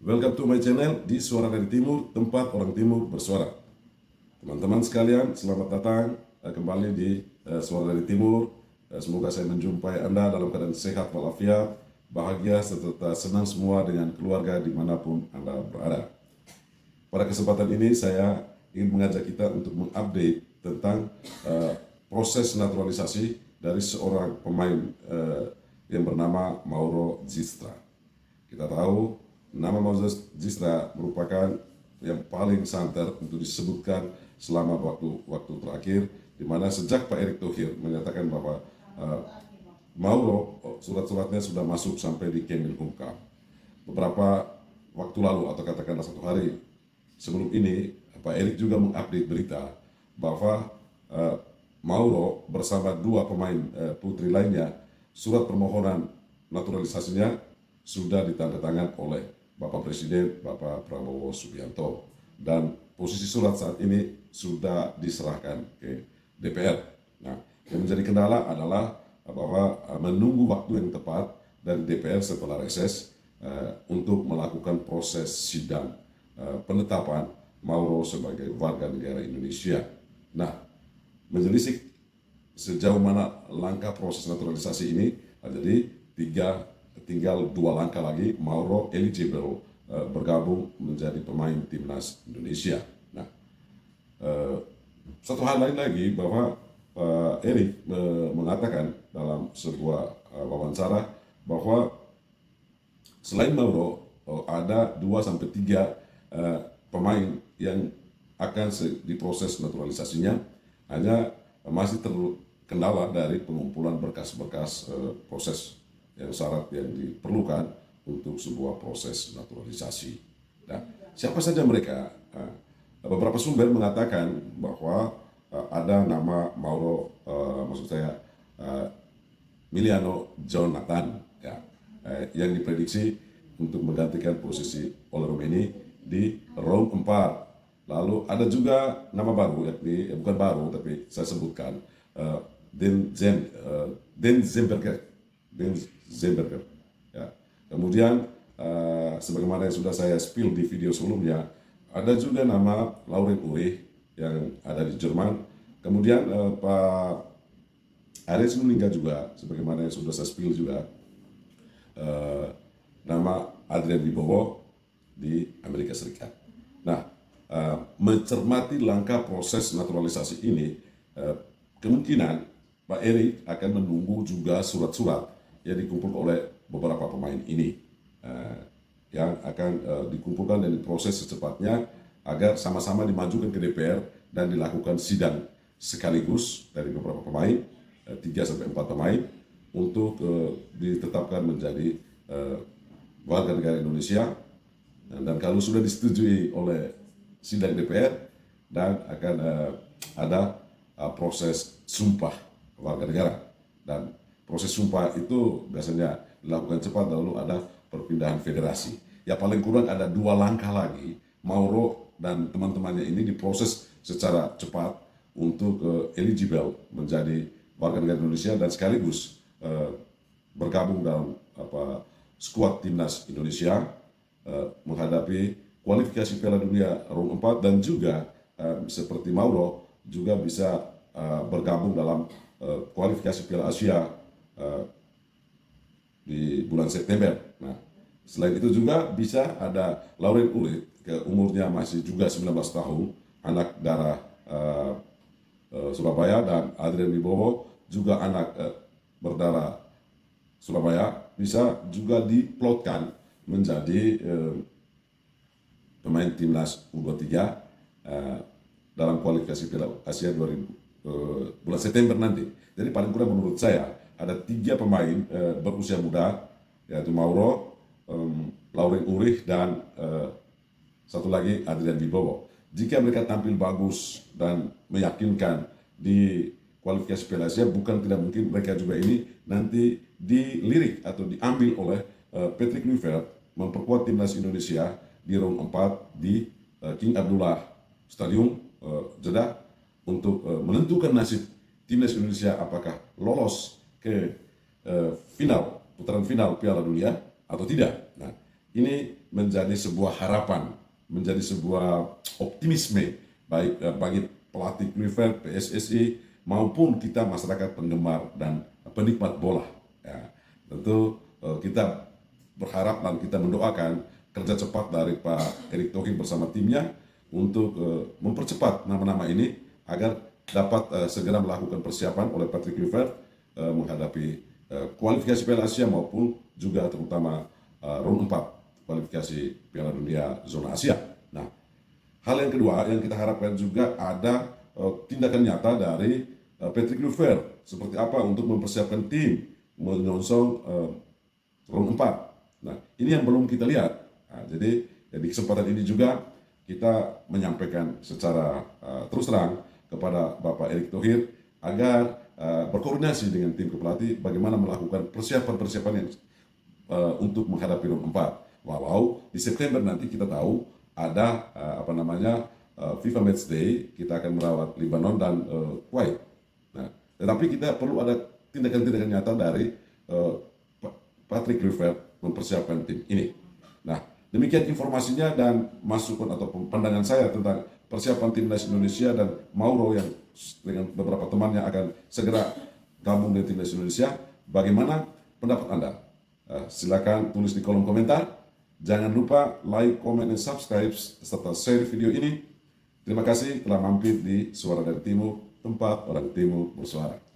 Welcome to my channel di Suara dari Timur, tempat orang Timur bersuara. Teman-teman sekalian, selamat datang kembali di Suara dari Timur. Semoga saya menjumpai Anda dalam keadaan sehat walafiat, bahagia, serta senang semua dengan keluarga dimanapun Anda berada. Pada kesempatan ini saya ingin mengajak kita untuk mengupdate tentang proses naturalisasi dari seorang pemain yang bernama Mauro Zistra. Kita tahu nama Mauro Zistra merupakan yang paling santer untuk disebutkan selama waktu terakhir, di mana sejak Pak Erick Thohir menyatakan bahwa Mauro surat-suratnya sudah masuk sampai di Kemenkumham. Beberapa waktu lalu atau katakanlah 1 hari sebelum ini, Pak Erick juga mengupdate berita bahwa Mauro bersama 2 pemain putri lainnya, surat permohonan naturalisasinya sudah ditandatangan oleh Bapak Presiden, Bapak Prabowo Subianto, dan posisi surat saat ini sudah diserahkan ke DPR. Nah, yang menjadi kendala adalah bahwa menunggu waktu yang tepat dari DPR setelah reses untuk melakukan proses sidang penetapan Mauro sebagai warga negara Indonesia. Nah, menjelisik sejauh mana langkah proses naturalisasi ini, jadi tinggal 2 langkah lagi Mauro eligible bergabung menjadi pemain timnas Indonesia. Nah, satu hal lain lagi bahwa Erick mengatakan dalam sebuah wawancara bahwa selain Mauro ada 2-3 pemain yang akan diproses naturalisasinya, hanya masih terkendala dari pengumpulan berkas-berkas proses yang syarat yang diperlukan untuk sebuah proses naturalisasi. Nah, siapa saja mereka? Beberapa sumber mengatakan bahwa ada nama Mauro, maksud saya Miliano Jonathan, ya, yang diprediksi untuk menggantikan posisi Oli Romeni di Rome 4. Lalu ada juga nama baru, yakni bukan baru tapi saya sebutkan Den Zemberger. Ya. Kemudian sebagaimana yang sudah saya spill di video sebelumnya, ada juga nama Lauren Ulrich yang ada di Jerman. Kemudian Pak Aris meninggal juga, sebagaimana yang sudah saya spill juga, nama Adrian Wibowo di Amerika Serikat. Nah, mencermati langkah proses naturalisasi ini, kemungkinan Pak Erick akan menunggu juga surat-surat yang dikumpulkan oleh beberapa pemain ini, yang akan dikumpulkan dan diproses secepatnya agar sama-sama dimajukan ke DPR dan dilakukan sidang sekaligus dari beberapa pemain, 3-4 pemain, untuk ditetapkan menjadi warga negara Indonesia. Dan kalau sudah disetujui oleh sidang DPR, dan akan ada proses sumpah warga negara. Dan proses sumpah itu biasanya dilakukan cepat, lalu ada perpindahan federasi. Ya paling kurang ada 2 langkah lagi, Mauro dan teman-temannya ini diproses secara cepat untuk eligible menjadi warga negara Indonesia dan sekaligus bergabung dalam skuad timnas Indonesia menghadapi kualifikasi Piala Dunia Rome 4, dan juga seperti Mauro juga bisa bergabung dalam kualifikasi Piala Asia di bulan September. Nah, selain itu juga bisa ada Lauren Ulrich, umurnya masih juga 19 tahun, anak darah Surabaya, dan Adrian Wibowo juga anak berdarah Surabaya, bisa juga diplotkan menjadi pemain timnas U23 dalam kualifikasi Piala Asia bulan September nanti. Jadi paling kurang menurut saya ada 3 pemain berusia muda, yaitu Mauro, Lauren Ulrich, dan satu lagi Adrian Wibowo. Jika mereka tampil bagus dan meyakinkan di kualifikasi Piala Asia, bukan tidak mungkin mereka juga ini nanti dilirik atau diambil oleh Patrick Kluivert memperkuat timnas Indonesia di Rome 4 di King Abdullah Stadium Jeddah, untuk menentukan nasib timnas Indonesia apakah lolos ke putaran final Piala Dunia atau tidak. Nah, ini menjadi sebuah harapan, menjadi sebuah optimisme baik bagi pelatih Kluivert, PSSI maupun kita masyarakat penggemar dan penikmat bola. Ya, tentu kita berharap dan kita mendoakan kerja cepat dari Pak Erick Thohir bersama timnya untuk mempercepat nama-nama ini agar dapat segera melakukan persiapan oleh Patrick Kluivert menghadapi kualifikasi Piala Asia maupun juga terutama round 4 kualifikasi Piala Dunia zona Asia. Nah, hal yang kedua yang kita harapkan juga ada tindakan nyata dari Patrick Kluivert seperti apa untuk mempersiapkan tim menyongsong round 4. Nah, ini yang belum kita lihat. Nah, jadi di kesempatan ini juga kita menyampaikan secara terus terang kepada Bapak Erick Thohir agar berkoordinasi dengan tim pelatih bagaimana melakukan persiapan-persiapan yang untuk menghadapi round 4. Walau di September nanti kita tahu ada FIFA Match Day, kita akan merawat Lebanon dan Kuwait. Nah, tetapi kita perlu ada tindakan-tindakan nyata dari Patrick Kluivert mempersiapkan tim ini. Nah, demikian informasinya dan masukan atau pandangan saya tentang persiapan timnas Indonesia dan Mauro yang dengan beberapa temannya akan segera gabung dengan timnas Indonesia. Bagaimana pendapat Anda? Silakan tulis di kolom komentar. Jangan lupa like, comment, dan subscribe serta share video ini. Terima kasih telah mampir di Suara dari Timur, tempat orang Timur bersuara.